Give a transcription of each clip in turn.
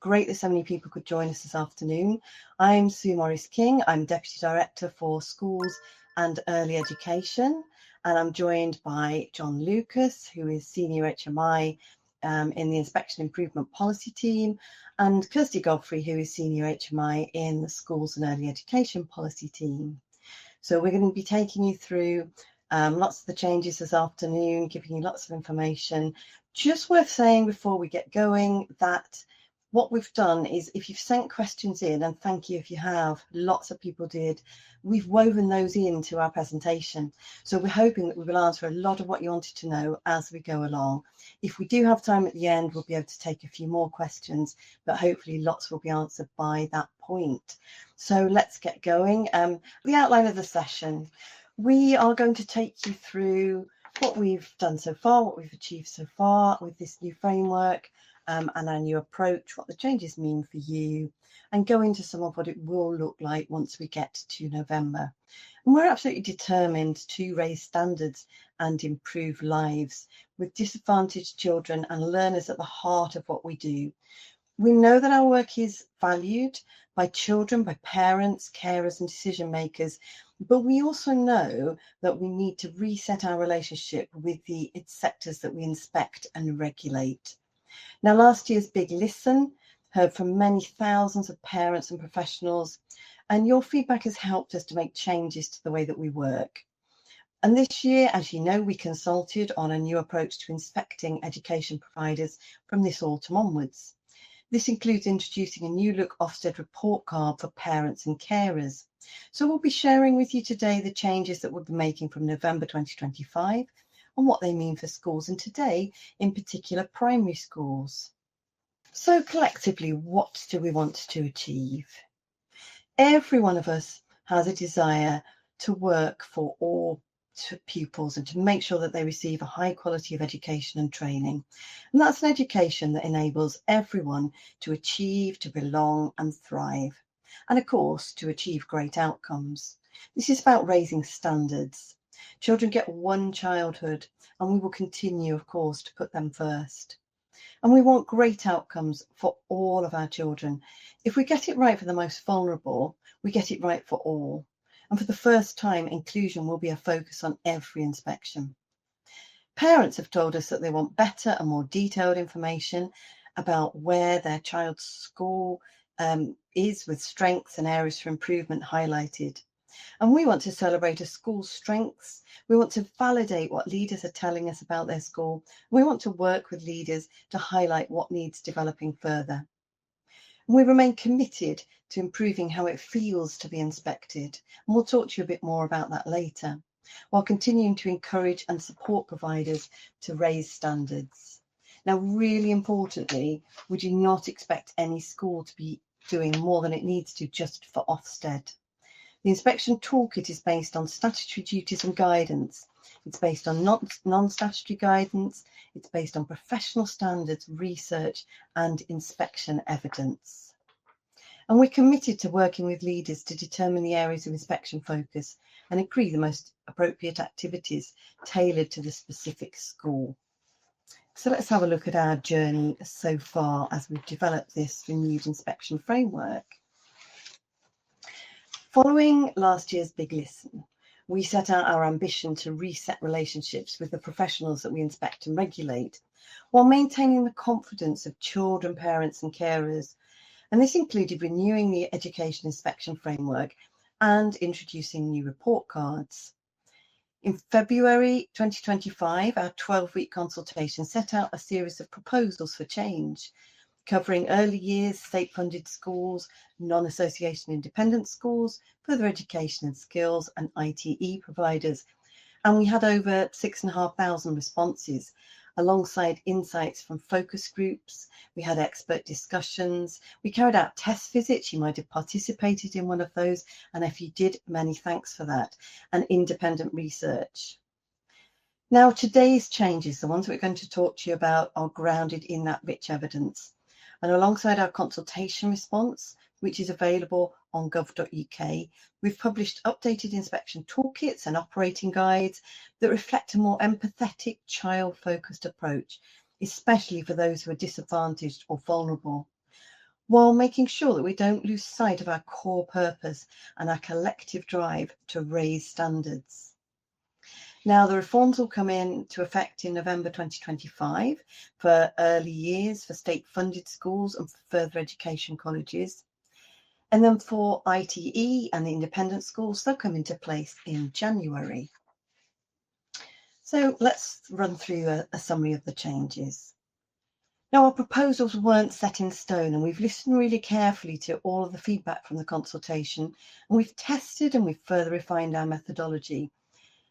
Great that so many people could join us this afternoon. I'm Sue Morris-King. I'm Deputy Director for Schools and Early Education, and I'm joined by John Lucas, who is Senior HMI in the Inspection Improvement Policy Team, and Kirsty Godfrey, who is Senior HMI in the Schools and Early Education Policy Team. So we're going to be taking you through lots of the changes this afternoon, giving you lots of information. Just worth saying before we get going that what we've done is, if you've sent questions in, and thank you if you have, lots of people did, we've woven those into our presentation. So we're hoping that we will answer a lot of what you wanted to know as we go along. If we do have time at the end, we'll be able to take a few more questions, but hopefully lots will be answered by that point. So let's get going. The outline of the session, we are going to take you through what we've done so far, what we've achieved so far with this new framework, and our new approach, what the changes mean for you, and go into some of what it will look like once we get to November. And we're absolutely determined to raise standards and improve lives with disadvantaged children and learners at the heart of what we do. We know that our work is valued by children, by parents, carers and decision makers, but we also know that we need to reset our relationship with the sectors that we inspect and regulate. Now, last year's Big Listen heard from many thousands of parents and professionals, and your feedback has helped us to make changes to the way that we work. And this year, as you know, we consulted on a new approach to inspecting education providers from this autumn onwards. This includes introducing a new look Ofsted report card for parents and carers. So we'll be sharing with you today the changes that we'll be making from November 2025 and what they mean for schools, and today in particular primary schools. So collectively, what do we want to achieve? Every one of us has a desire to work for all pupils and to make sure that they receive a high quality of education and training. And that's an education that enables everyone to achieve, to belong and thrive. And of course, to achieve great outcomes. This is about raising standards. Children get one childhood, and we will continue, of course, to put them first. And we want great outcomes for all of our children. If we get it right for the most vulnerable, we get it right for all. And for the first time, inclusion will be a focus on every inspection. Parents have told us that they want better and more detailed information about where their child's school is, with strengths and areas for improvement highlighted. And we want to celebrate a school's strengths. We want to validate what leaders are telling us about their school. We want to work with leaders to highlight what needs developing further. And we remain committed to improving how it feels to be inspected. And we'll talk to you a bit more about that later, while continuing to encourage and support providers to raise standards. Now, really importantly, we do not expect any school to be doing more than it needs to just for Ofsted. The inspection toolkit is based on statutory duties and guidance. It's based on non-statutory guidance. It's based on professional standards, research and inspection evidence. And we're committed to working with leaders to determine the areas of inspection focus and agree the most appropriate activities tailored to the specific school. So let's have a look at our journey so far as we've developed this renewed inspection framework. Following last year's Big Listen, we set out our ambition to reset relationships with the professionals that we inspect and regulate, while maintaining the confidence of children, parents and carers. And this included renewing the education inspection framework and introducing new report cards. In February 2025, our 12-week consultation set out a series of proposals for change, covering early years, state-funded schools, non-association independent schools, further education and skills, and ITE providers. And we had over 6,500 responses, alongside insights from focus groups. We had expert discussions. We carried out test visits. You might have participated in one of those. And if you did, many thanks for that. And independent research. Now, today's changes, the ones we're going to talk to you about, are grounded in that rich evidence. And alongside our consultation response, which is available on gov.uk, we've published updated inspection toolkits and operating guides that reflect a more empathetic, child-focused approach, especially for those who are disadvantaged or vulnerable. while making sure that we don't lose sight of our core purpose and our collective drive to raise standards. Now, the reforms will come into effect in November 2025 for early years, for state-funded schools and for further education colleges. And then for ITE and the independent schools, they'll come into place in January. So let's run through a summary of the changes. Now, our proposals weren't set in stone, and we've listened really carefully to all of the feedback from the consultation, and we've tested and we've further refined our methodology.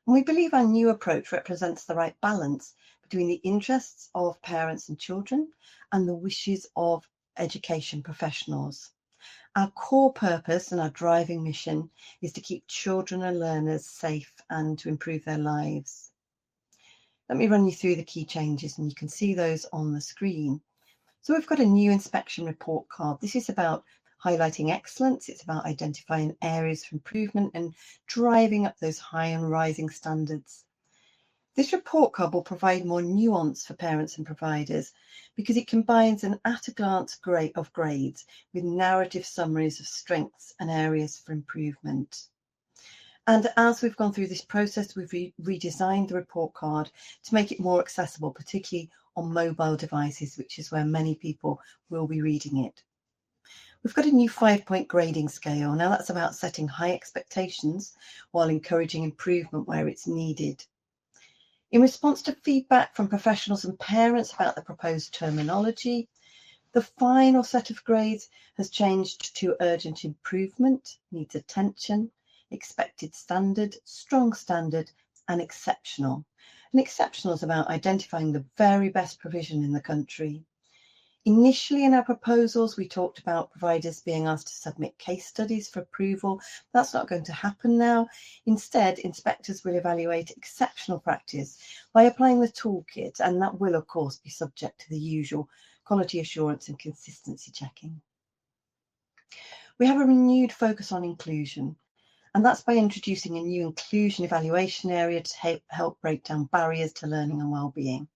And we believe our new approach represents the right balance between the interests of parents and children and the wishes of education professionals. Our core purpose and our driving mission is to keep children and learners safe and to improve their lives. Let me run you through the key changes, and you can see those on the screen. So we've got a new inspection report card. This is about highlighting excellence. It's about identifying areas for improvement and driving up those high and rising standards. This report card will provide more nuance for parents and providers because it combines an at-a-glance grade of grades with narrative summaries of strengths and areas for improvement. And as we've gone through this process, we've redesigned the report card to make it more accessible, particularly on mobile devices, which is where many people will be reading it. We've got a new 5-point grading scale. Now that's about setting high expectations while encouraging improvement where it's needed. In response to feedback from professionals and parents about the proposed terminology, the final set of grades has changed to urgent improvement, needs attention, expected standard, strong standard, and exceptional. And exceptional is about identifying the very best provision in the country. Initially in our proposals, we talked about providers being asked to submit case studies for approval. That's not going to happen now. Instead, inspectors will evaluate exceptional practice by applying the toolkit, and that will, of course, be subject to the usual quality assurance and consistency checking. We have a renewed focus on inclusion, and that's by introducing a new inclusion evaluation area to help break down barriers to learning and well-being.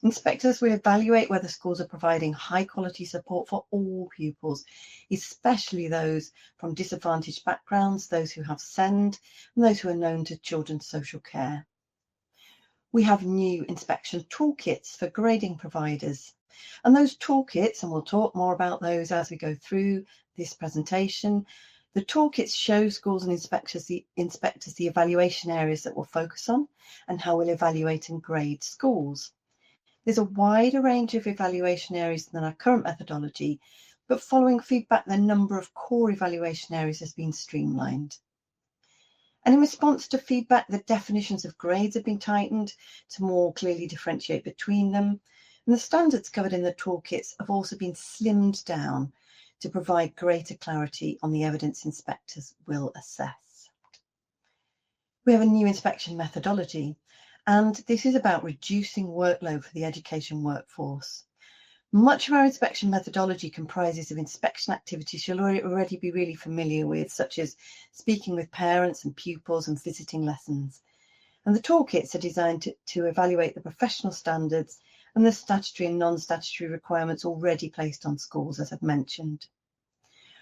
Inspectors will evaluate whether schools are providing high-quality support for all pupils, especially those from disadvantaged backgrounds, those who have SEND, and those who are known to children's social care. We have new inspection toolkits for grading providers. And those toolkits, and we'll talk more about those as we go through this presentation, the toolkits show schools and inspectors the evaluation areas that we'll focus on and how we'll evaluate and grade schools. There's a wider range of evaluation areas than our current methodology, but following feedback, the number of core evaluation areas has been streamlined. And in response to feedback, the definitions of grades have been tightened to more clearly differentiate between them. And the standards covered in the toolkits have also been slimmed down to provide greater clarity on the evidence inspectors will assess. We have a new inspection methodology, and this is about reducing workload for the education workforce. Much of our inspection methodology comprises of inspection activities you'll already be really familiar with, such as speaking with parents and pupils and visiting lessons. And the toolkits are designed to evaluate the professional standards and the statutory and non-statutory requirements already placed on schools, as I've mentioned.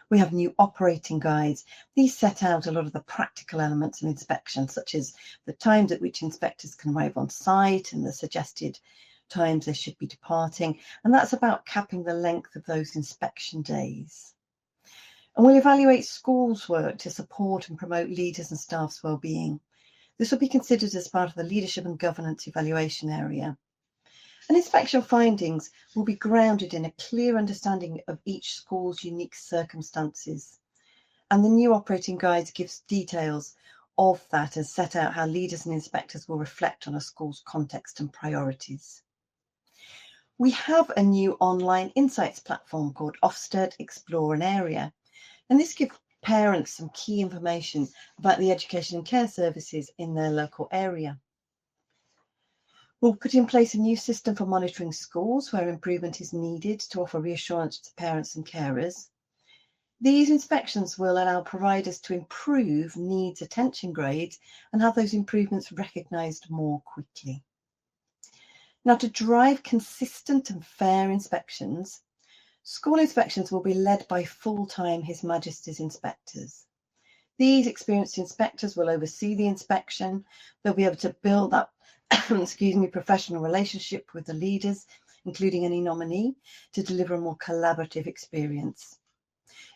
We have new operating guides. These set out a lot of the practical elements of inspection, such as the times at which inspectors can arrive on site and the suggested times they should be departing. And that's about capping the length of those inspection days. And we'll evaluate schools' work to support and promote leaders and staff's well-being. This will be considered as part of the leadership and governance evaluation area. And inspection findings will be grounded in a clear understanding of each school's unique circumstances. And the new operating guides gives details of that and set out how leaders and inspectors will reflect on a school's context and priorities. We have a new online insights platform called Ofsted Explore an Area. And this gives parents some key information about the education and care services in their local area. We'll put in place a new system for monitoring schools where improvement is needed to offer reassurance to parents and carers. These inspections will allow providers to improve needs attention grades and have those improvements recognised more quickly. Now, to drive consistent and fair inspections, School inspections will be led by full-time His Majesty's inspectors. These experienced inspectors will oversee the inspection. They'll be able to build that professional relationship with the leaders, including any nominee, to deliver a more collaborative experience.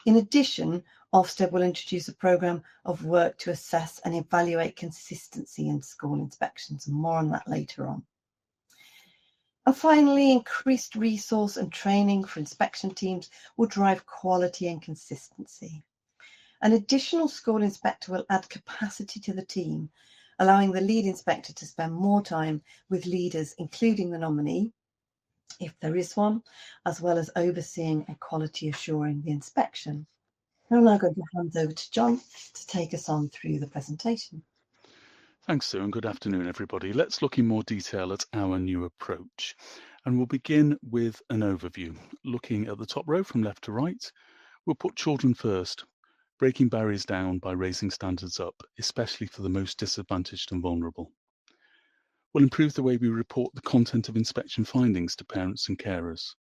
In addition, Ofsted will introduce a programme of work to assess and evaluate consistency in school inspections, and more on that later on. And finally, increased resource and training for inspection teams will drive quality and consistency. An additional school inspector will add capacity to the team, allowing the lead inspector to spend more time with leaders, including the nominee, if there is one, as well as overseeing and quality assuring the inspection. I'm now going to hand over to John to take us on through the presentation. Thanks, Sue, and good afternoon, everybody. Let's look in more detail at our new approach. And we'll begin with an overview. Looking at the top row from left to right, we'll put children first, breaking barriers down by raising standards up, especially for the most disadvantaged and vulnerable. We'll improve the way we report the content of inspection findings to parents and carers.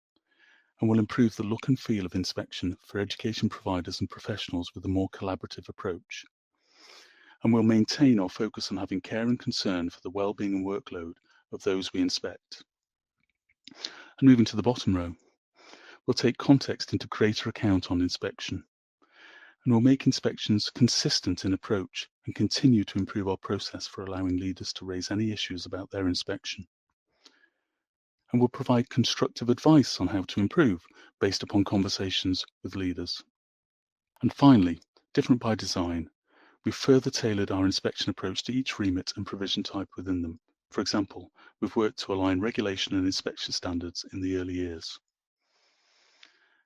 And we'll improve the look and feel of inspection for education providers and professionals with a more collaborative approach. And we'll maintain our focus on having care and concern for the well-being and workload of those we inspect. And moving to the bottom row, we'll take context into greater account on inspection. And we'll make inspections consistent in approach and continue to improve our process for allowing leaders to raise any issues about their inspection. And we'll provide constructive advice on how to improve based upon conversations with leaders. And finally, different by design, we've further tailored our inspection approach to each remit and provision type within them. For example, we've worked to align regulation and inspection standards in the early years.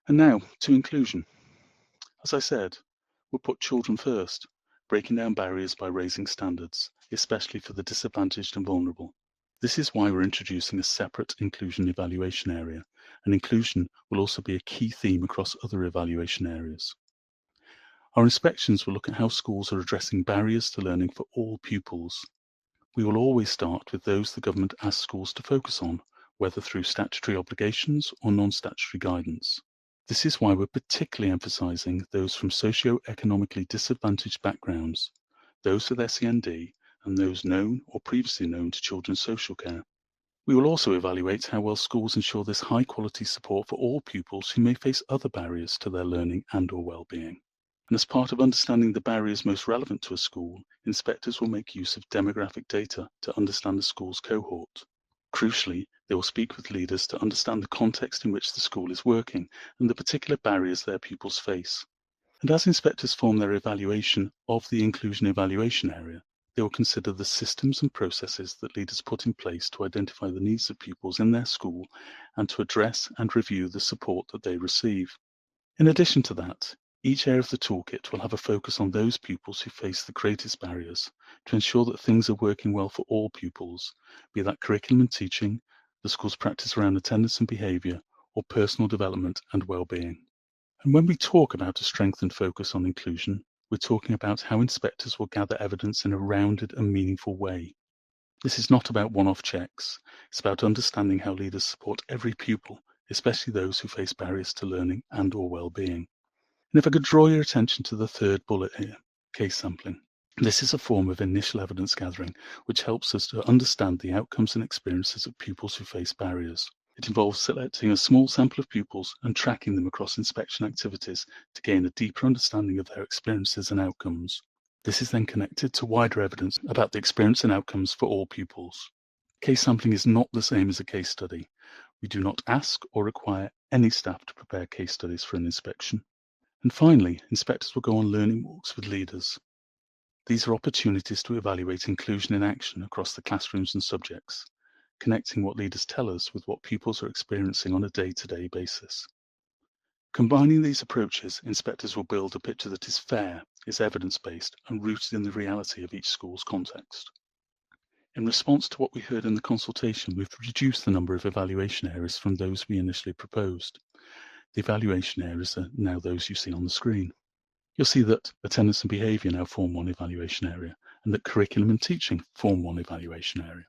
And now to inclusion. As I said, we'll put children first, breaking down barriers by raising standards, especially for the disadvantaged and vulnerable. This is why we're introducing a separate inclusion evaluation area, and inclusion will also be a key theme across other evaluation areas. Our inspections will look at how schools are addressing barriers to learning for all pupils. We will always start with those the government asks schools to focus on, whether through statutory obligations or non-statutory guidance. This is why we're particularly emphasising those from socio-economically disadvantaged backgrounds, those with SEND, and those known or previously known to children's social care. We will also evaluate how well schools ensure this high-quality support for all pupils who may face other barriers to their learning and/or well-being. And as part of understanding the barriers most relevant to a school, inspectors will make use of demographic data to understand the school's cohort. Crucially, they will speak with leaders to understand the context in which the school is working and the particular barriers their pupils face. And as inspectors form their evaluation of the inclusion evaluation area, they will consider the systems and processes that leaders put in place to identify the needs of pupils in their school and to address and review the support that they receive. In addition to that, each area of the toolkit will have a focus on those pupils who face the greatest barriers to ensure that things are working well for all pupils, be that curriculum and teaching, the school's practice around attendance and behaviour, or personal development and well-being. And when we talk about a strengthened focus on inclusion, we're talking about how inspectors will gather evidence in a rounded and meaningful way. This is not about one-off checks. It's about understanding how leaders support every pupil, especially those who face barriers to learning and/or well-being. And if I could draw your attention to the third bullet here, case sampling. This is a form of initial evidence gathering, which helps us to understand the outcomes and experiences of pupils who face barriers. It involves selecting a small sample of pupils and tracking them across inspection activities to gain a deeper understanding of their experiences and outcomes. This is then connected to wider evidence about the experience and outcomes for all pupils. Case sampling is not the same as a case study. We do not ask or require any staff to prepare case studies for an inspection. And finally, inspectors will go on learning walks with leaders. These are opportunities to evaluate inclusion in action across the classrooms and subjects, connecting what leaders tell us with what pupils are experiencing on a day-to-day basis. Combining these approaches, inspectors will build a picture that is fair, is evidence-based, and rooted in the reality of each school's context. In response to what we heard in the consultation, we've reduced the number of evaluation areas from those we initially proposed. The evaluation areas are now those you see on the screen. You'll see that attendance and behaviour now form one evaluation area, and that curriculum and teaching form one evaluation area.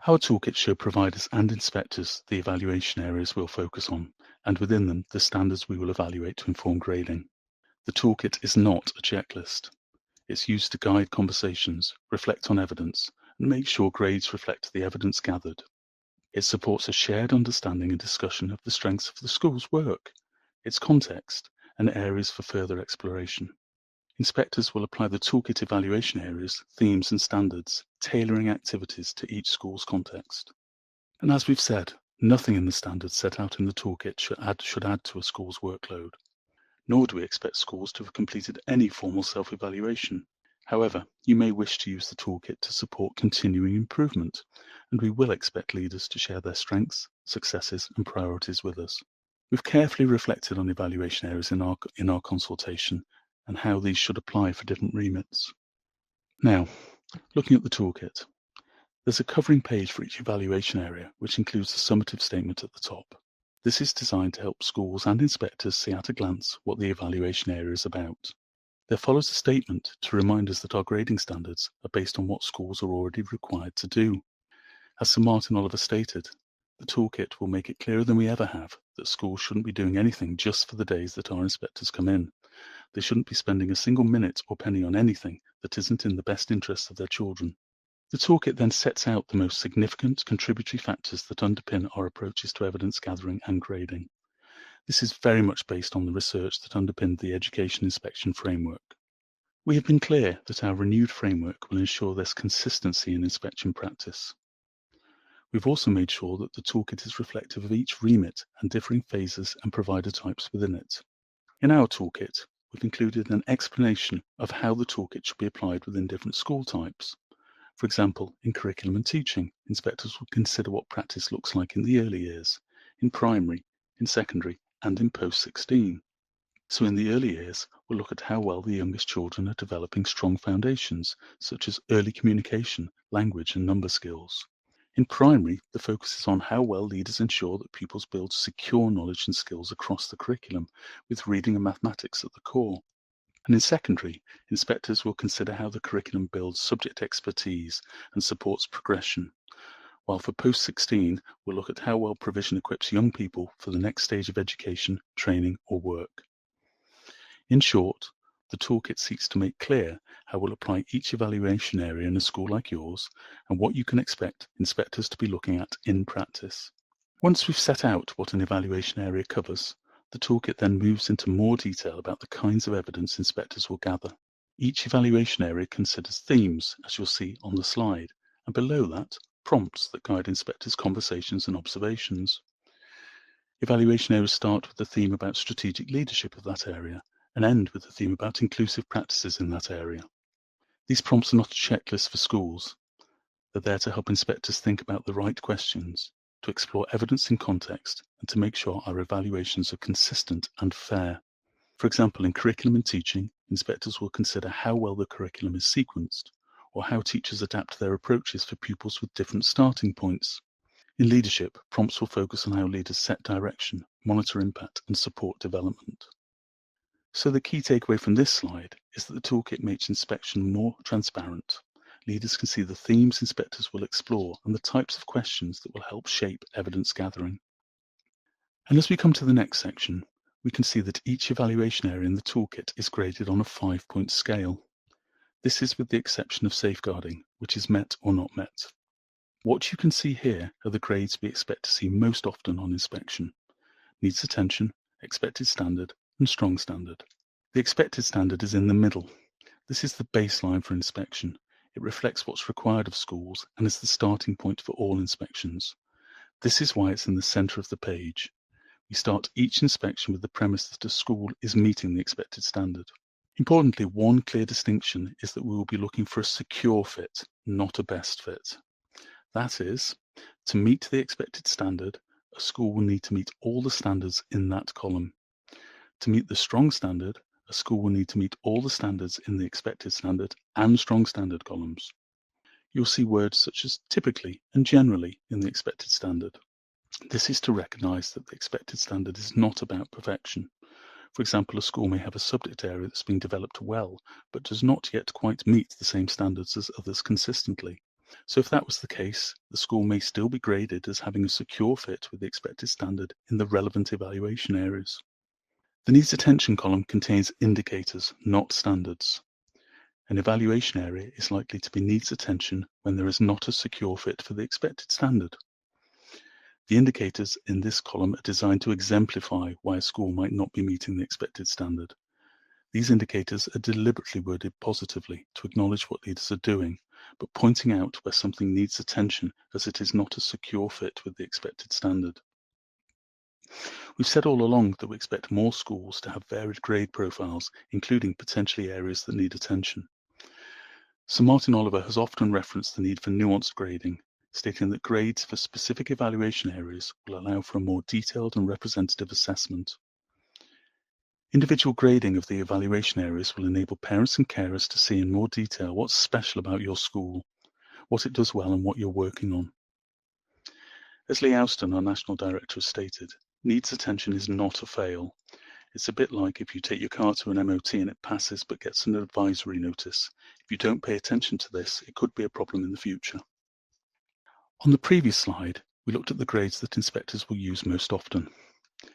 Our toolkits show providers and inspectors the evaluation areas we'll focus on, and within them the standards we will evaluate to inform grading. The toolkit is not a checklist. It's used to guide conversations, reflect on evidence, and make sure grades reflect the evidence gathered. It supports a shared understanding and discussion of the strengths of the school's work, its context, and areas for further exploration. Inspectors will apply the toolkit evaluation areas, themes, and standards, tailoring activities to each school's context. And as we've said, nothing in the standards set out in the toolkit should add to a school's workload. Nor do we expect schools to have completed any formal self-evaluation. However, you may wish to use the toolkit to support continuing improvement, and we will expect leaders to share their strengths, successes, and priorities with us. We've carefully reflected on evaluation areas in our consultation and how these should apply for different remits. Now, looking at the toolkit, there's a covering page for each evaluation area, which includes a summative statement at the top. This is designed to help schools and inspectors see at a glance what the evaluation area is about. There follows a statement to remind us that our grading standards are based on what schools are already required to do. As Sir Martin Oliver stated, the toolkit will make it clearer than we ever have that schools shouldn't be doing anything just for the days that our inspectors come in. They shouldn't be spending a single minute or penny on anything that isn't in the best interests of their children. The toolkit then sets out the most significant contributory factors that underpin our approaches to evidence gathering and grading. This is very much based on the research that underpinned the education inspection framework. We have been clear that our renewed framework will ensure there's consistency in inspection practice. We've also made sure that the toolkit is reflective of each remit and differing phases and provider types within it. In our toolkit, we've included an explanation of how the toolkit should be applied within different school types. For example, in curriculum and teaching, inspectors will consider what practice looks like in the early years, in primary, in secondary, and in post-16. So in the early years, we'll look at how well the youngest children are developing strong foundations, such as early communication, language, and number skills. In primary, the focus is on how well leaders ensure that pupils build secure knowledge and skills across the curriculum, with reading and mathematics at the core. And in secondary, inspectors will consider how the curriculum builds subject expertise and supports progression, while for post-16, we'll look at how well provision equips young people for the next stage of education, training, or work. In short, the toolkit seeks to make clear how we'll apply each evaluation area in a school like yours and what you can expect inspectors to be looking at in practice. Once we've set out what an evaluation area covers, the toolkit then moves into more detail about the kinds of evidence inspectors will gather. Each evaluation area considers themes, as you'll see on the slide, and below that, prompts that guide inspectors' conversations and observations. Evaluation areas start with the theme about strategic leadership of that area and end with the theme about inclusive practices in that area. These prompts are not a checklist for schools. They're there to help inspectors think about the right questions, to explore evidence in context, and to make sure our evaluations are consistent and fair. For example, in curriculum and teaching, inspectors will consider how well the curriculum is sequenced, or how teachers adapt their approaches for pupils with different starting points. In leadership, prompts will focus on how leaders set direction, monitor impact, and support development. So the key takeaway from this slide is that the toolkit makes inspection more transparent. Leaders can see the themes inspectors will explore and the types of questions that will help shape evidence gathering. And as we come to the next section, we can see that each evaluation area in the toolkit is graded on a 5-point scale. This is with the exception of safeguarding, which is met or not met. What you can see here are the grades we expect to see most often on inspection: needs attention, expected standard, and strong standard. The expected standard is in the middle. This is the baseline for inspection. It reflects what's required of schools and is the starting point for all inspections. This is why it's in the center of the page. We start each inspection with the premise that a school is meeting the expected standard. Importantly, one clear distinction is that we will be looking for a secure fit, not a best fit. That is, to meet the expected standard, a school will need to meet all the standards in that column. To meet the strong standard, a school will need to meet all the standards in the expected standard and strong standard columns. You'll see words such as typically and generally in the expected standard. This is to recognise that the expected standard is not about perfection. For example, a school may have a subject area that's being developed well, but does not yet quite meet the same standards as others consistently. So if that was the case, the school may still be graded as having a secure fit with the expected standard in the relevant evaluation areas. The needs attention column contains indicators, not standards. An evaluation area is likely to be needs attention when there is not a secure fit for the expected standard. The indicators in this column are designed to exemplify why a school might not be meeting the expected standard. These indicators are deliberately worded positively to acknowledge what leaders are doing, but pointing out where something needs attention as it is not a secure fit with the expected standard. We've said all along that we expect more schools to have varied grade profiles, including potentially areas that need attention. Sir Martin Oliver has often referenced the need for nuanced grading, stating that grades for specific evaluation areas will allow for a more detailed and representative assessment. Individual grading of the evaluation areas will enable parents and carers to see in more detail what's special about your school, what it does well and what you're working on. As Lee Austin, our National Director, has stated, needs attention is not a fail. It's a bit like if you take your car to an MOT and it passes but gets an advisory notice. If you don't pay attention to this, it could be a problem in the future. On the previous slide, we looked at the grades that inspectors will use most often.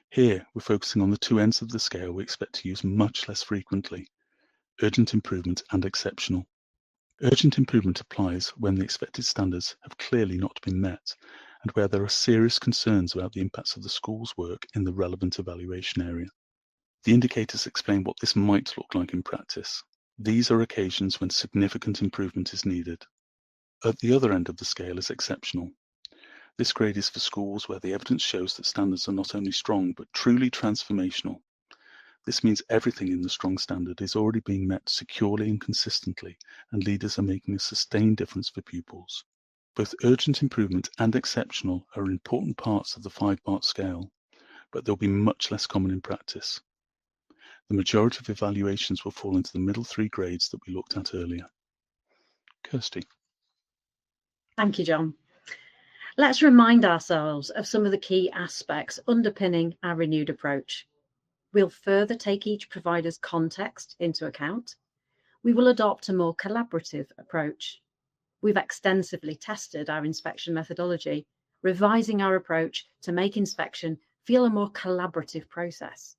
Here, we're focusing on the two ends of the scale we expect to use much less frequently, urgent improvement and exceptional. Urgent improvement applies when the expected standards have clearly not been met and where there are serious concerns about the impacts of the school's work in the relevant evaluation area. The indicators explain what this might look like in practice. These are occasions when significant improvement is needed. At the other end of the scale is exceptional. This grade is for schools where the evidence shows that standards are not only strong but truly transformational. This means everything in the strong standard is already being met securely and consistently, and leaders are making a sustained difference for pupils. Both urgent improvement and exceptional are important parts of the 5-part scale, but they'll be much less common in practice. The majority of evaluations will fall into the middle 3 grades that we looked at earlier. Kirsty. Thank you, John. Let's remind ourselves of some of the key aspects underpinning our renewed approach. We'll further take each provider's context into account. We will adopt a more collaborative approach. We've extensively tested our inspection methodology, revising our approach to make inspection feel a more collaborative process.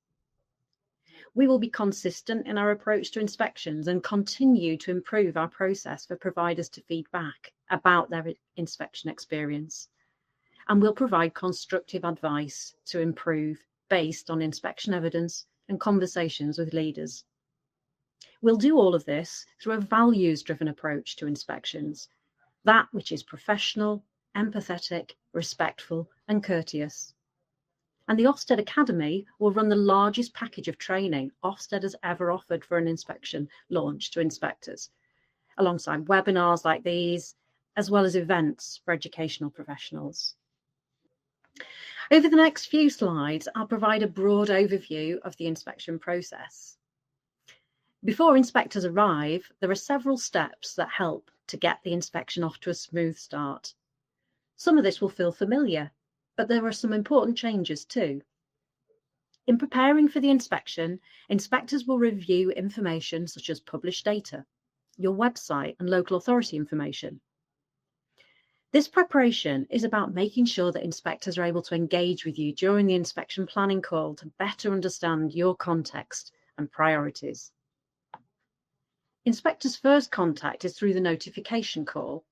We will be consistent in our approach to inspections and continue to improve our process for providers to feed back about their inspection experience. And we'll provide constructive advice to improve based on inspection evidence and conversations with leaders. We'll do all of this through a values-driven approach to inspections, that which is professional, empathetic, respectful, and courteous. And the Ofsted Academy will run the largest package of training Ofsted has ever offered for an inspection launch to inspectors, alongside webinars like these, as well as events for educational professionals. Over the next few slides, I'll provide a broad overview of the inspection process. Before inspectors arrive, there are several steps that help to get the inspection off to a smooth start. Some of this will feel familiar, but there are some important changes too. In preparing for the inspection, inspectors will review information such as published data, your website and local authority information. This preparation is about making sure that inspectors are able to engage with you during the inspection planning call to better understand your context and priorities. Inspectors' first contact is through the notification call.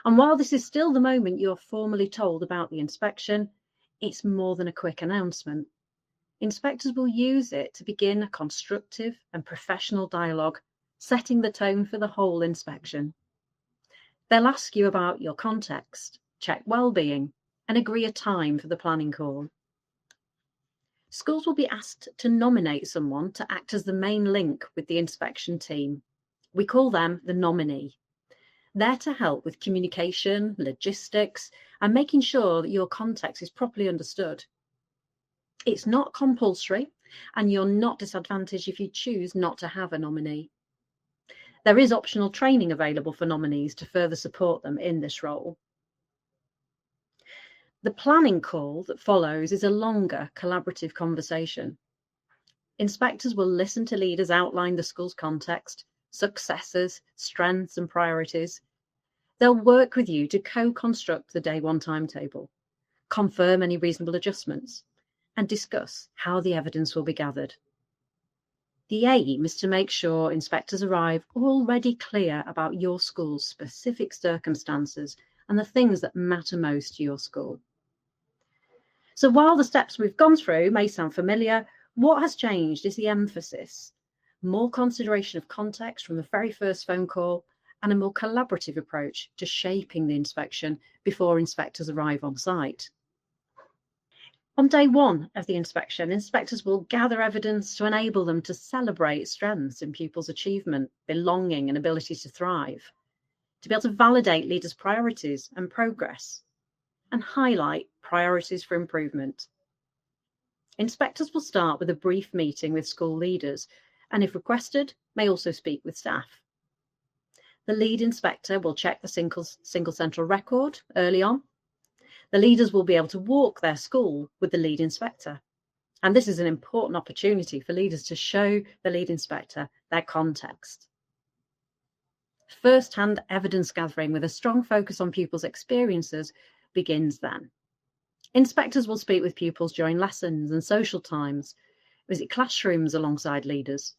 And while this is still the moment you're formally told about the inspection, it's more than a quick announcement. Inspectors will use it to begin a constructive and professional dialogue, setting the tone for the whole inspection. They'll ask you about your context, check well-being, and agree a time for the planning call. Schools will be asked to nominate someone to act as the main link with the inspection team. We call them the nominee. They're to help with communication, logistics, and making sure that your context is properly understood. It's not compulsory, and you're not disadvantaged if you choose not to have a nominee. There is optional training available for nominees to further support them in this role. The planning call that follows is a longer collaborative conversation. Inspectors will listen to leaders outline the school's context, successes, strengths and priorities. They'll work with you to co-construct the day one timetable, confirm any reasonable adjustments, and discuss how the evidence will be gathered. The aim is to make sure inspectors arrive already clear about your school's specific circumstances and the things that matter most to your school. So while the steps we've gone through may sound familiar, what has changed is the emphasis. More consideration of context from the very first phone call and a more collaborative approach to shaping the inspection before inspectors arrive on site. On day one of the inspection, inspectors will gather evidence to enable them to celebrate strengths in pupils' achievement, belonging and ability to thrive, to be able to validate leaders' priorities and progress, and highlight priorities for improvement. Inspectors will start with a brief meeting with school leaders, and if requested, may also speak with staff. The lead inspector will check the single central record early on. The leaders will be able to walk their school with the lead inspector. And this is an important opportunity for leaders to show the lead inspector their context. First-hand evidence gathering with a strong focus on pupils' experiences begins then. Inspectors will speak with pupils during lessons and social times, visit classrooms alongside leaders,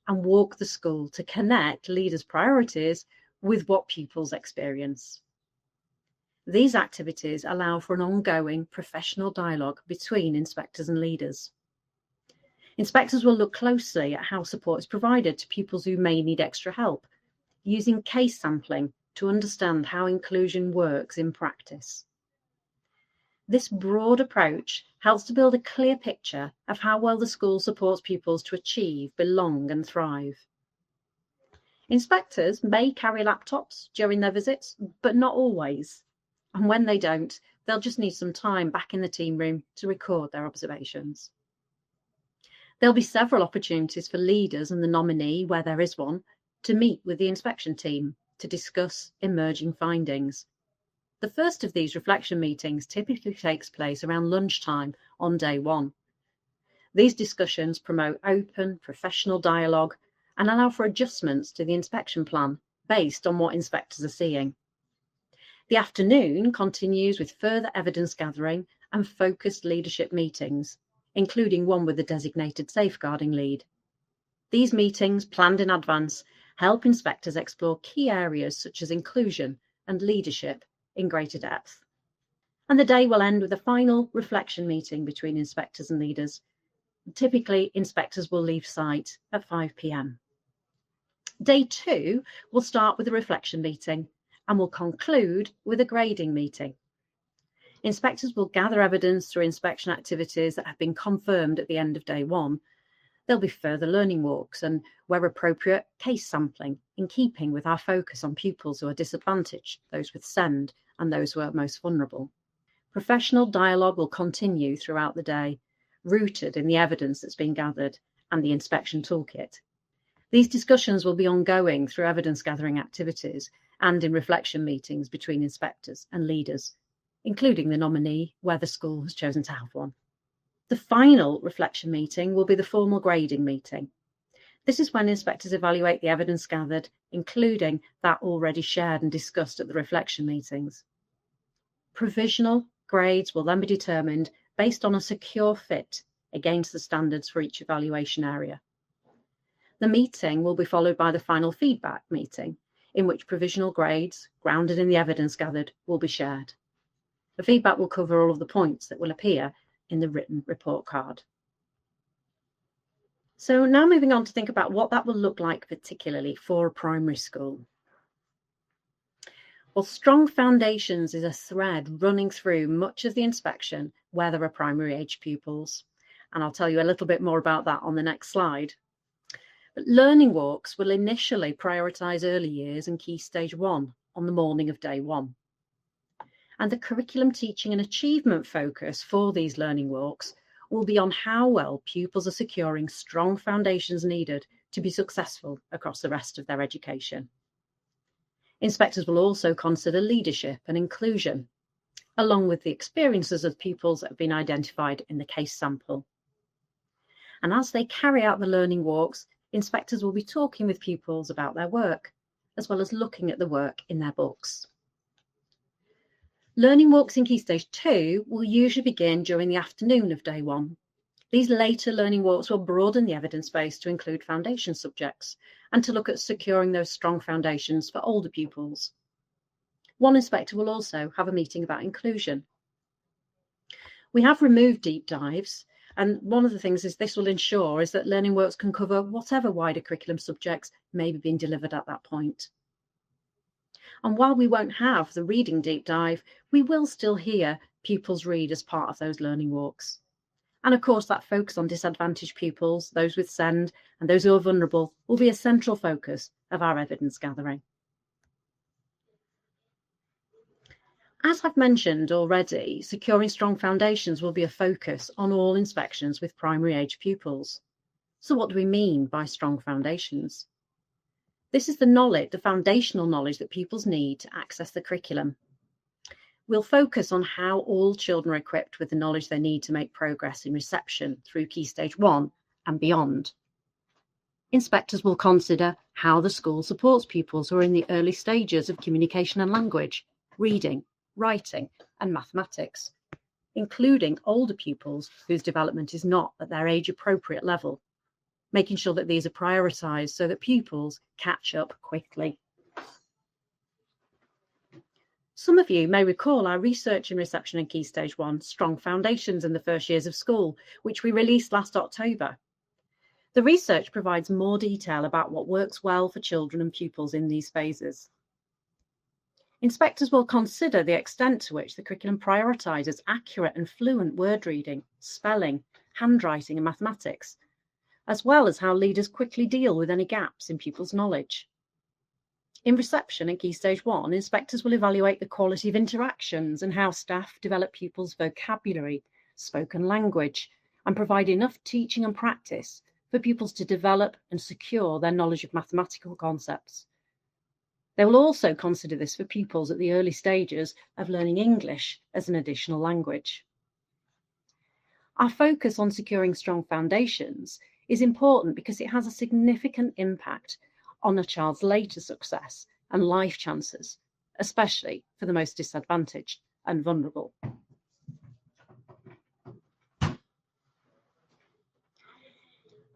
and walk the school to connect leaders' priorities with what pupils experience. These activities allow for an ongoing professional dialogue between inspectors and leaders. Inspectors will look closely at how support is provided to pupils who may need extra help, using case sampling to understand how inclusion works in practice. This broad approach helps to build a clear picture of how well the school supports pupils to achieve, belong and thrive. Inspectors may carry laptops during their visits, but not always. And when they don't, they'll just need some time back in the team room to record their observations. There'll be several opportunities for leaders and the nominee, where there is one, to meet with the inspection team to discuss emerging findings. The first of these reflection meetings typically takes place around lunchtime on day one. These discussions promote open, professional dialogue and allow for adjustments to the inspection plan based on what inspectors are seeing. The afternoon continues with further evidence gathering and focused leadership meetings, including one with the designated safeguarding lead. These meetings, planned in advance, help inspectors explore key areas such as inclusion and leadership in greater depth. And the day will end with a final reflection meeting between inspectors and leaders. Typically, inspectors will leave site at 5 p.m. Day two will start with a reflection meeting and will conclude with a grading meeting. Inspectors will gather evidence through inspection activities that have been confirmed at the end of day one. There'll be further learning walks and, where appropriate, case sampling in keeping with our focus on pupils who are disadvantaged, those with SEND and those who are most vulnerable. Professional dialogue will continue throughout the day, rooted in the evidence that's been gathered and the inspection toolkit. These discussions will be ongoing through evidence gathering activities and in reflection meetings between inspectors and leaders, including the nominee where the school has chosen to have one. The final reflection meeting will be the formal grading meeting. This is when inspectors evaluate the evidence gathered, including that already shared and discussed at the reflection meetings. Provisional grades will then be determined based on a secure fit against the standards for each evaluation area. The meeting will be followed by the final feedback meeting, in which provisional grades, grounded in the evidence gathered, will be shared. The feedback will cover all of the points that will appear in the written report card. So now moving on to think about what that will look like, particularly for a primary school. Well, strong foundations is a thread running through much of the inspection where there are primary age pupils. And I'll tell you a little bit more about that on the next slide. But learning walks will initially prioritise early years and Key Stage 1 on the morning of day one. And the curriculum teaching and achievement focus for these learning walks will be on how well pupils are securing strong foundations needed to be successful across the rest of their education. Inspectors will also consider leadership and inclusion, along with the experiences of pupils that have been identified in the case sample. And as they carry out the learning walks, inspectors will be talking with pupils about their work, as well as looking at the work in their books. Learning walks in Key Stage 2 will usually begin during the afternoon of day 1. These later learning walks will broaden the evidence base to include foundation subjects and to look at securing those strong foundations for older pupils. One inspector will also have a meeting about inclusion. We have removed deep dives, and one of the things this will ensure is that learning works can cover whatever wider curriculum subjects may be being delivered at that point. And while we won't have the reading deep dive, we will still hear pupils read as part of those learning walks. And of course, that focus on disadvantaged pupils, those with SEND and those who are vulnerable, will be a central focus of our evidence gathering. As I've mentioned already, securing strong foundations will be a focus on all inspections with primary age pupils. So what do we mean by strong foundations? This is the foundational knowledge that pupils need to access the curriculum. We'll focus on how all children are equipped with the knowledge they need to make progress in reception through Key Stage 1 and beyond. Inspectors will consider how the school supports pupils who are in the early stages of communication and language, reading, writing and mathematics, including older pupils whose development is not at their age appropriate level, making sure that these are prioritised so that pupils catch up quickly. Some of you may recall our research in reception and Key Stage 1, Strong Foundations in the First Years of School, which we released last October. The research provides more detail about what works well for children and pupils in these phases. Inspectors will consider the extent to which the curriculum prioritises accurate and fluent word reading, spelling, handwriting and mathematics, as well as how leaders quickly deal with any gaps in pupils' knowledge. In reception and Key Stage 1, inspectors will evaluate the quality of interactions and how staff develop pupils' vocabulary, spoken language, and provide enough teaching and practice for pupils to develop and secure their knowledge of mathematical concepts. They will also consider this for pupils at the early stages of learning English as an additional language. Our focus on securing strong foundations is important because it has a significant impact on a child's later success and life chances, especially for the most disadvantaged and vulnerable. And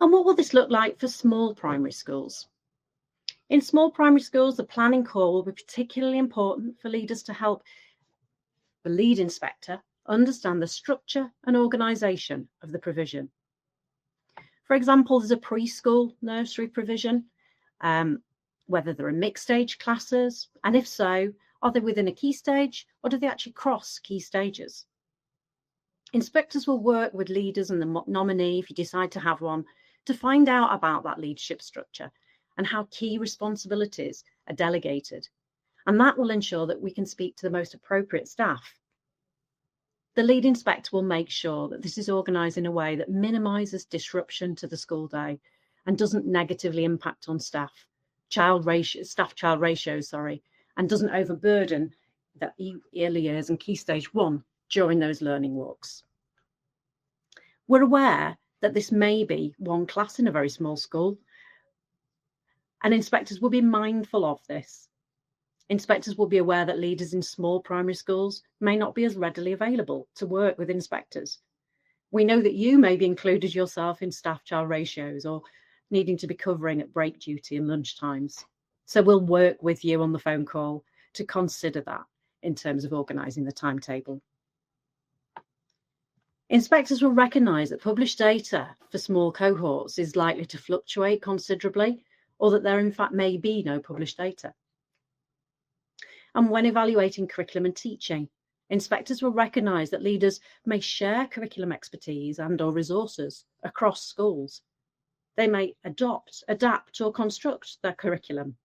what will this look like for small primary schools? In small primary schools, the planning core will be particularly important for leaders to help the lead inspector understand the structure and organisation of the provision. For example, there's a preschool nursery provision, whether there are mixed age classes, and if so, are they within a key stage or do they actually cross key stages? Inspectors will work with leaders and the nominee, if you decide to have one, to find out about that leadership structure and how key responsibilities are delegated. And that will ensure that we can speak to the most appropriate staff. The lead inspector will make sure that this is organised in a way that minimises disruption to the school day and doesn't negatively impact on staff-child ratios, and doesn't overburden the early years and Key Stage 1 during those learning walks. We're aware that this may be one class in a very small school, and inspectors will be mindful of this. Inspectors will be aware that leaders in small primary schools may not be as readily available to work with inspectors. We know that you may be included yourself in staff-child ratios or needing to be covering at break duty and lunch times. So we'll work with you on the phone call to consider that in terms of organising the timetable. Inspectors will recognise that published data for small cohorts is likely to fluctuate considerably, or that there in fact may be no published data. And when evaluating curriculum and teaching, inspectors will recognise that leaders may share curriculum expertise and/or resources across schools. They may adopt, adapt or construct their curriculum,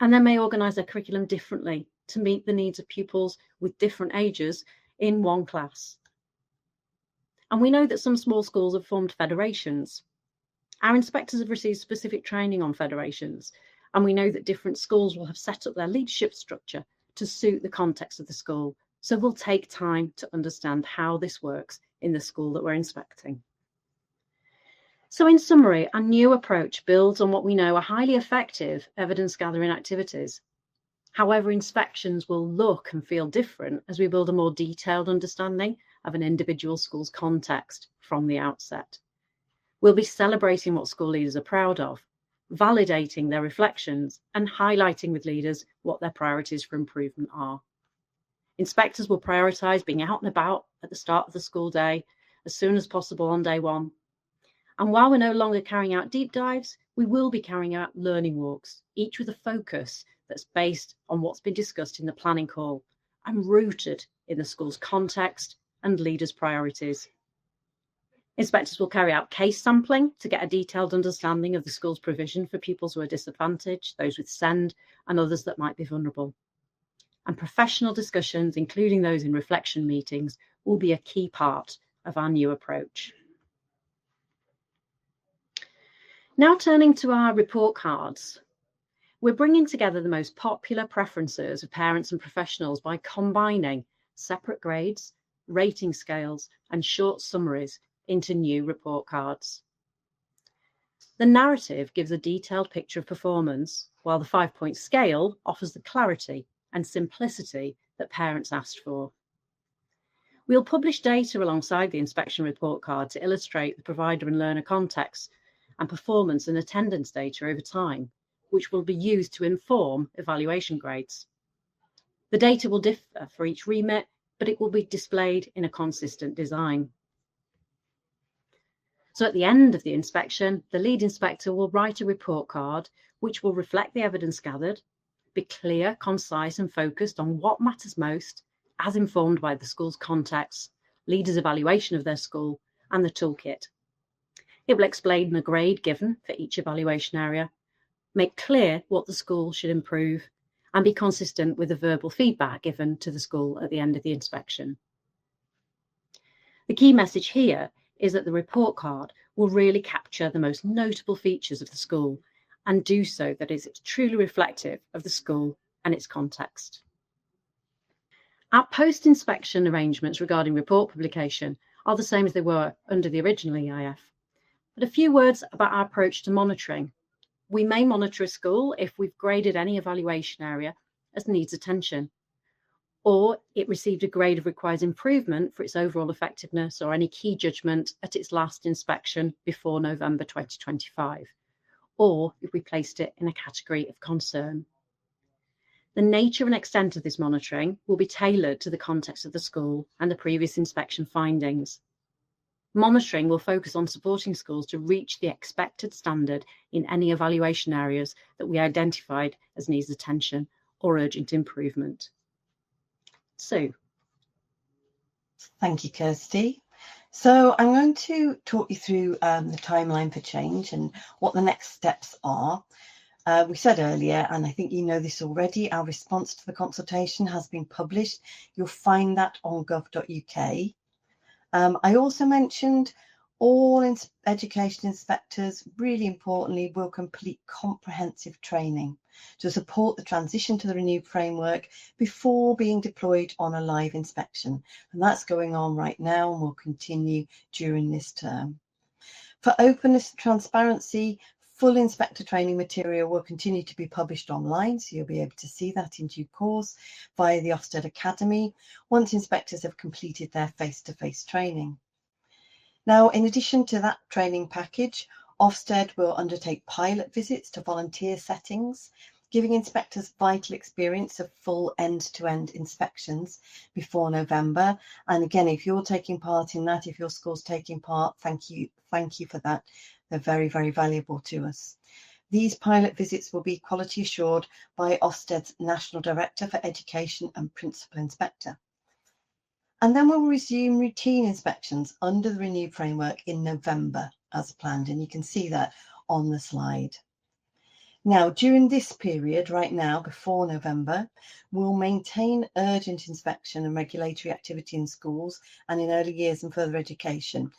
and they may organise their curriculum differently to meet the needs of pupils with different ages in one class. And we know that some small schools have formed federations. Our inspectors have received specific training on federations, and we know that different schools will have set up their leadership structure to suit the context of the school. So we'll take time to understand how this works in the school that we're inspecting. So in summary, our new approach builds on what we know are highly effective evidence gathering activities. However, inspections will look and feel different as we build a more detailed understanding of an individual school's context from the outset. We'll be celebrating what school leaders are proud of, validating their reflections, and highlighting with leaders what their priorities for improvement are. Inspectors will prioritise being out and about at the start of the school day as soon as possible on day one. And while we're no longer carrying out deep dives, we will be carrying out learning walks, each with a focus that's based on what's been discussed in the planning call and rooted in the school's context and leaders' priorities. Inspectors will carry out case sampling to get a detailed understanding of the school's provision for pupils who are disadvantaged, those with SEND, and others that might be vulnerable. And professional discussions, including those in reflection meetings, will be a key part of our new approach. Now turning to our report cards, we're bringing together the most popular preferences of parents and professionals by combining separate grades, rating scales, and short summaries into new report cards. The narrative gives a detailed picture of performance, while the 5-point scale offers the clarity and simplicity that parents asked for. We'll publish data alongside the inspection report card to illustrate the provider and learner context and performance and attendance data over time, which will be used to inform evaluation grades. The data will differ for each remit, but it will be displayed in a consistent design. So at the end of the inspection, the lead inspector will write a report card which will reflect the evidence gathered, be clear, concise and focused on what matters most, as informed by the school's context, leaders' evaluation of their school and the toolkit. It will explain the grade given for each evaluation area, make clear what the school should improve, and be consistent with the verbal feedback given to the school at the end of the inspection. The key message here is that the report card will really capture the most notable features of the school and do so that is truly reflective of the school and its context. Our post-inspection arrangements regarding report publication are the same as they were under the original EIF. But a few words about our approach to monitoring. We may monitor a school if we've graded any evaluation area as needs attention, or it received a grade of requires improvement for its overall effectiveness or any key judgment at its last inspection before November 2025, or if we placed it in a category of concern. The nature and extent of this monitoring will be tailored to the context of the school and the previous inspection findings. Monitoring will focus on supporting schools to reach the expected standard in any evaluation areas that we identified as needs attention or urgent improvement. Sue. Thank you, Kirsty. So I'm going to talk you through the timeline for change and what the next steps are. We said earlier, and I think you know this already, our response to the consultation has been published. You'll find that on gov.uk. I also mentioned all education inspectors, really importantly, will complete comprehensive training to support the transition to the renewed framework before being deployed on a live inspection. And that's going on right now and will continue during this term. For openness and transparency, full inspector training material will continue to be published online, so you'll be able to see that in due course via the Ofsted Academy once inspectors have completed their face-to-face training. Now, in addition to that training package, Ofsted will undertake pilot visits to volunteer settings, giving inspectors vital experience of full end-to-end inspections before November. And again, if you're taking part in that, if your school's taking part, thank you for that. They're very, very valuable to us. These pilot visits will be quality assured by Ofsted's National Director for Education and Principal Inspector. And then we'll resume routine inspections under the renewed framework in November as planned, and you can see that on the slide. Now, during this period right now, before November, we'll maintain urgent inspection and regulatory activity in schools and in early years and further education.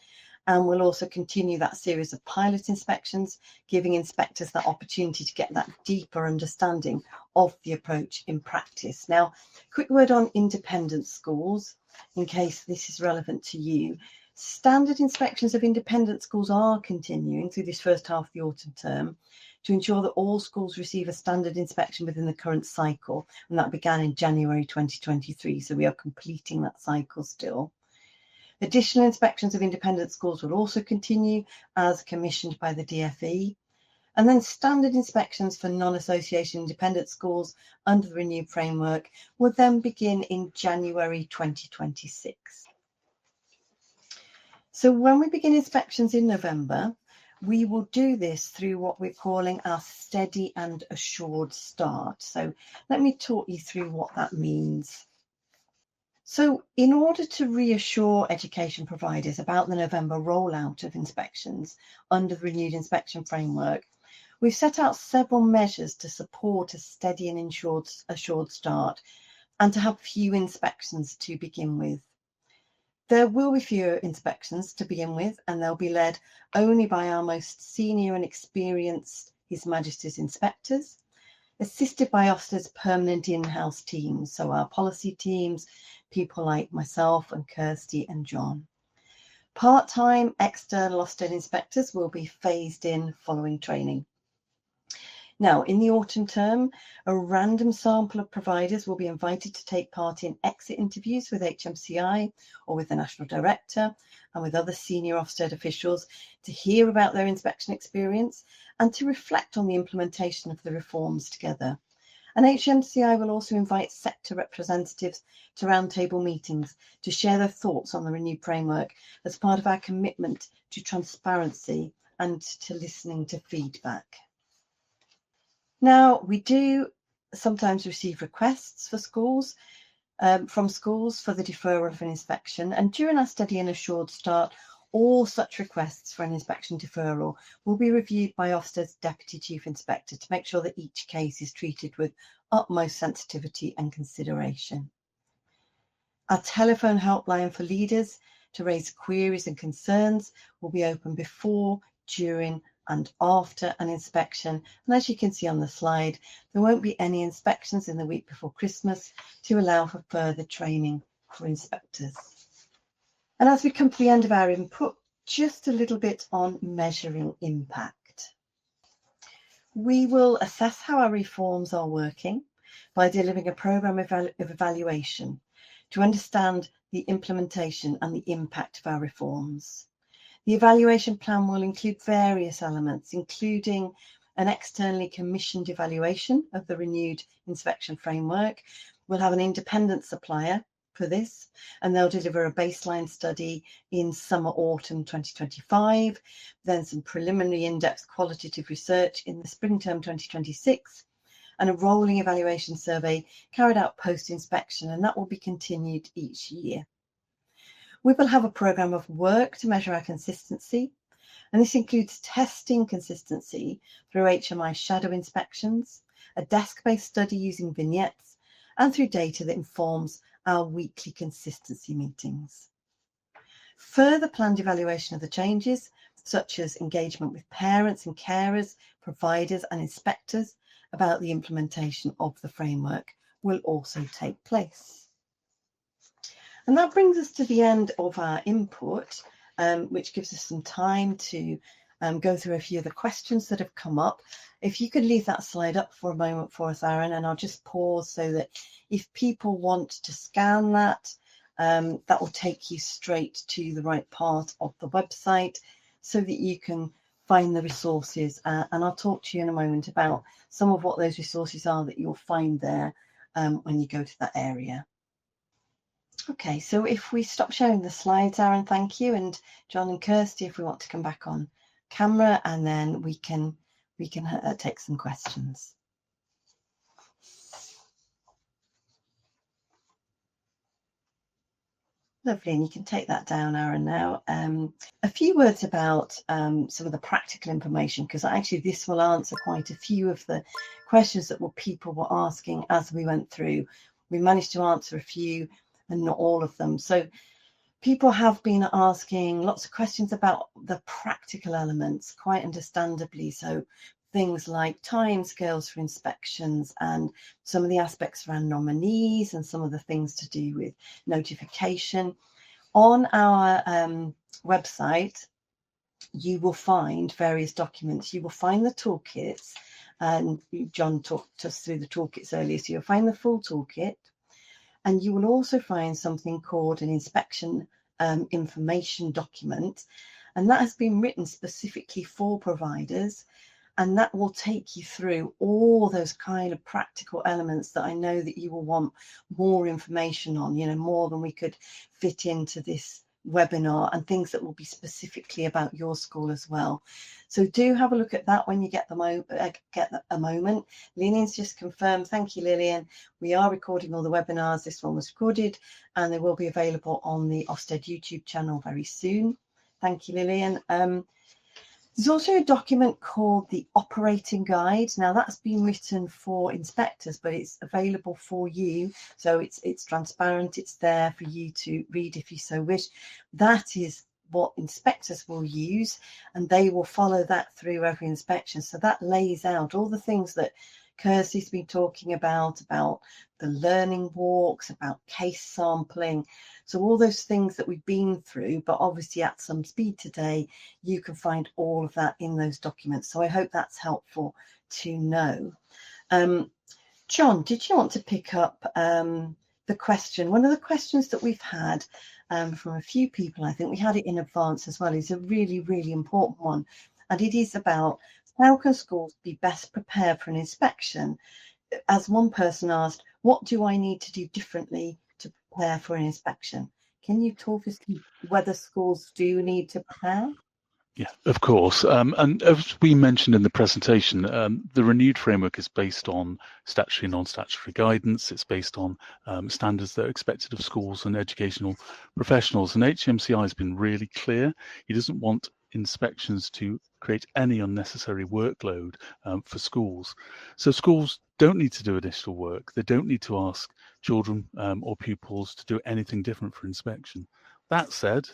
And we'll also continue that series of pilot inspections, giving inspectors that opportunity to get that deeper understanding of the approach in practice. Now, quick word on independent schools, in case this is relevant to you. Standard inspections of independent schools are continuing through this first half of the autumn term to ensure that all schools receive a standard inspection within the current cycle, and that began in January 2023, so we are completing that cycle still. Additional inspections of independent schools will also continue as commissioned by the DfE, and then standard inspections for non-association independent schools under the renewed framework will then begin in January 2026. So when we begin inspections in November, we will do this through what we're calling our steady and assured start. So let me talk you through what that means. So in order to reassure education providers about the November rollout of inspections under the renewed inspection framework, we've set out several measures to support a steady and assured start and to have few inspections to begin with. There will be fewer inspections to begin with, and they'll be led only by our most senior and experienced His Majesty's inspectors, assisted by Ofsted's permanent in-house teams, so our policy teams, people like myself and Kirsty and John. Part-time external Ofsted inspectors will be phased in following training. Now, in the autumn term, a random sample of providers will be invited to take part in exit interviews with HMCI or with the National Director and with other senior Ofsted officials to hear about their inspection experience and to reflect on the implementation of the reforms together. And HMCI will also invite sector representatives to roundtable meetings to share their thoughts on the renewed framework as part of our commitment to transparency and to listening to feedback. Now, we do sometimes receive requests for schools, from schools for the deferral of an inspection, and during our steady and assured start, all such requests for an inspection deferral will be reviewed by Ofsted's Deputy Chief Inspector to make sure that each case is treated with utmost sensitivity and consideration. Our telephone helpline for leaders to raise queries and concerns will be open before, during and after an inspection, and as you can see on the slide, there won't be any inspections in the week before Christmas to allow for further training for inspectors. And as we come to the end of our input, just a little bit on measuring impact. We will assess how our reforms are working by delivering a programme of evaluation to understand the implementation and the impact of our reforms. The evaluation plan will include various elements, including an externally commissioned evaluation of the renewed inspection framework. We'll have an independent supplier for this, and they'll deliver a baseline study in summer-autumn 2025, then some preliminary in-depth qualitative research in the spring-term 2026, and a rolling evaluation survey carried out post-inspection, and that will be continued each year. We will have a programme of work to measure our consistency, and this includes testing consistency through HMI shadow inspections, a desk-based study using vignettes, and through data that informs our weekly consistency meetings. Further planned evaluation of the changes, such as engagement with parents and carers, providers and inspectors about the implementation of the framework, will also take place. And that brings us to the end of our input, which gives us some time to go through a few of the questions that have come up. If you could leave that slide up for a moment for us, Aaron, and I'll just pause so that if people want to scan that, that will take you straight to the right part of the website so that you can find the resources. And I'll talk to you in a moment about some of what those resources are that you'll find there when you go to that area. Okay, so if we stop sharing the slides, Aaron, thank you, and John and Kirsty, if we want to come back on camera, and then we can take some questions. Lovely, and you can take that down, Aaron, now. A few words about some of the practical information, because actually this will answer quite a few of the questions that people were asking as we went through. We managed to answer a few and not all of them. So people have been asking lots of questions about the practical elements, quite understandably. So things like timescales for inspections and some of the aspects around nominees and some of the things to do with notification. On our website, you will find various documents. You will find the toolkits, and John talked us through the toolkits earlier, so you'll find the full toolkit, and you will also find something called an inspection information document, and that has been written specifically for providers, and that will take you through all those kind of practical elements that I know that you will want more information on, more than we could fit into this webinar, and things that will be specifically about your school as well. So do have a look at that when you get a moment. Lillian's just confirmed. Thank you, Lillian. We are recording all the webinars. This one was recorded, and they will be available on the Ofsted YouTube channel very soon. Thank you, Lillian. There's also a document called the operating guide. Now that's been written for inspectors, but it's available for you. So it's transparent. It's there for you to read if you so wish. That is what inspectors will use, and they will follow that through every inspection. So that lays out all the things that Kirsty's been talking about the learning walks, about case sampling. So all those things that we've been through, but obviously at some speed today, you can find all of that in those documents. So I hope that's helpful to know. John, did you want to pick up the question? One of the questions that we've had from a few people, I think we had it in advance as well, is a really, really important one. And it is about how can schools be best prepared for an inspection? As one person asked, what do I need to do differently to prepare for an inspection? Can you talk us through whether schools do need to prepare? Yeah, of course. And as we mentioned in the presentation, the renewed framework is based on statutory and non-statutory guidance. It's based on standards that are expected of schools and educational professionals. And HMCI has been really clear. He doesn't want inspections to create any unnecessary workload for schools. So schools don't need to do additional work. They don't need to ask children or pupils to do anything different for inspection. That said,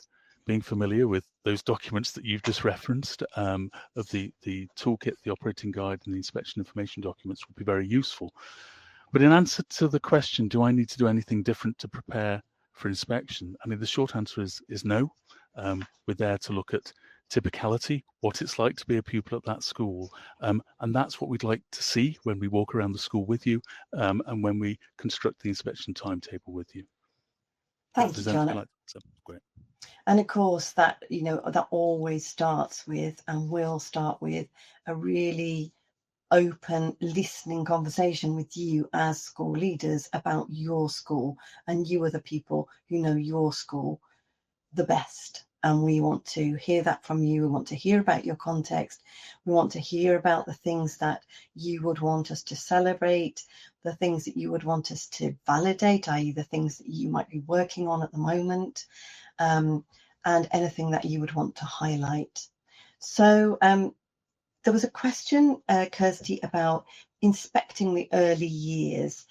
being familiar with those documents that you've just referenced of the toolkit, the operating guide, and the inspection information documents will be very useful. But in answer to the question, do I need to do anything different to prepare for inspection? I mean, the short answer is no. We're there to look at typicality, what it's like to be a pupil at that school. And that's what we'd like to see when we walk around the school with you and when we construct the inspection timetable with you. Thank you, John. Like that? Great. And of course, that that always starts with, and will start with, a really open listening conversation with you as school leaders about your school, and you are the people who know your school the best. And we want to hear that from you. We want to hear about your context. We want to hear about the things that you would want us to celebrate, the things that you would want us to validate, i.e. the things that you might be working on at the moment, and anything that you would want to highlight. So there was a question, Kirsty, about inspecting the early years.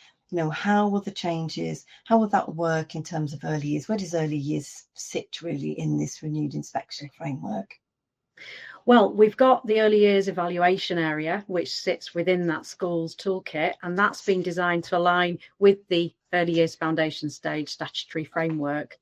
How will the changes, how will that work in terms of early years? Where does early years sit really in this renewed inspection framework? Well, we've got the early years evaluation area, which sits within that school's toolkit, and that's been designed to align with the early years foundation stage statutory framework.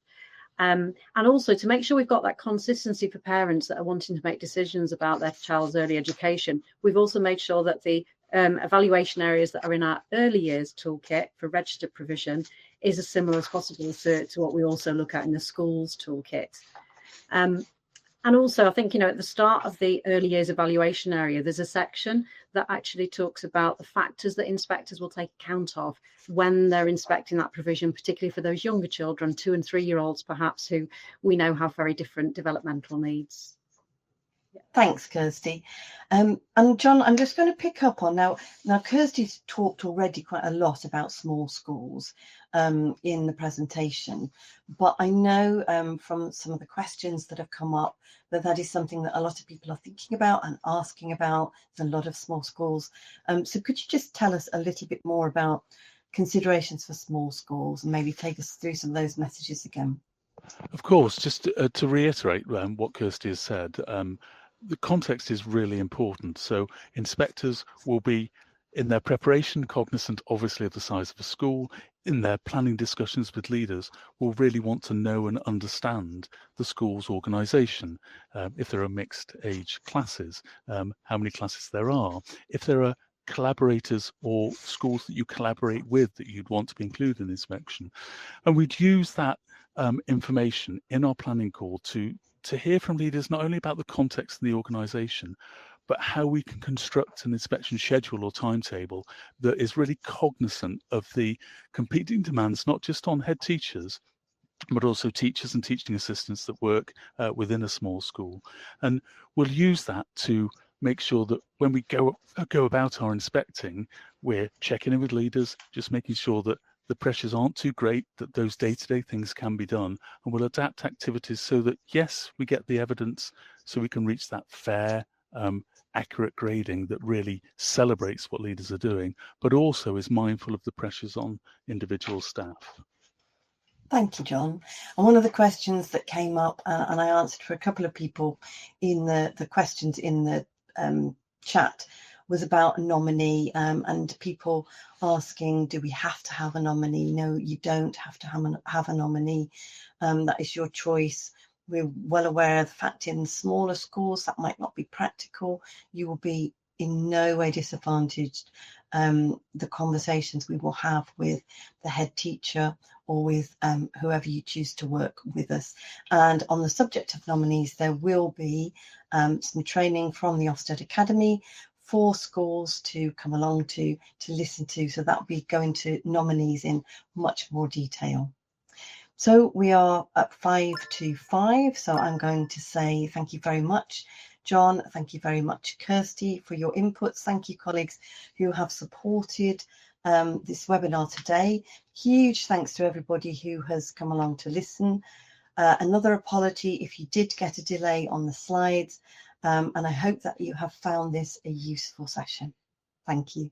And also to make sure we've got that consistency for parents that are wanting to make decisions about their child's early education. We've also made sure that the evaluation areas that are in our early years toolkit for registered provision is as similar as possible to what we also look at in the school's toolkit. And also, I think, at the start of the early years evaluation area, there's a section that actually talks about the factors that inspectors will take account of when they're inspecting that provision, particularly for those younger children, 2 and 3 year olds, perhaps, who we know have very different developmental needs. Thanks, Kirsty. And John, I'm just going to pick up on now Kirsty's talked already quite a lot about small schools in the presentation, but I know from some of the questions that have come up that is something that a lot of people are thinking about and asking about. There's a lot of small schools. So could you just tell us a little bit more about considerations for small schools and maybe take us through some of those messages again? Of course, just to reiterate what Kirsty has said, the context is really important. So inspectors will be, in their preparation, cognizant obviously of the size of a school. in their planning discussions with leaders, will really want to know and understand the school's organisation. If there are mixed age classes, how many classes there are, if there are collaborators or schools that you collaborate with that you'd want to be included in the inspection. And we'd use that information in our planning call to hear from leaders not only about the context of the organisation, but how we can construct an inspection schedule or timetable that is really cognizant of the competing demands, not just on head teachers, but also teachers and teaching assistants that work within a small school. And we'll use that to make sure that when we go about our inspecting, we're checking in with leaders, just making sure that the pressures aren't too great, that those day-to-day things can be done, and we'll adapt activities so that, yes, we get the evidence so we can reach that fair, accurate grading that really celebrates what leaders are doing, but also is mindful of the pressures on individual staff. Thank you, John. And one of the questions that came up, and I answered for a couple of people in the questions in the chat, was about a nominee, and people asking, do we have to have a nominee? No, you don't have to have a nominee. That is your choice. We're well aware of the fact in smaller schools that might not be practical. You will be in no way disadvantaged. The conversations we will have with the head teacher or with whoever you choose to work with us. And on the subject of nominees, there will be some training from the Ofsted Academy for schools to come along to listen to. So that will be going to nominees in much more detail. So we are at 5 to 5. So I'm going to say thank you very much, John. Thank you very much, Kirsty, for your inputs. Thank you, colleagues who have supported this webinar today. Huge thanks to everybody who has come along to listen. Another apology if you did get a delay on the slides, and I hope that you have found this a useful session. Thank you.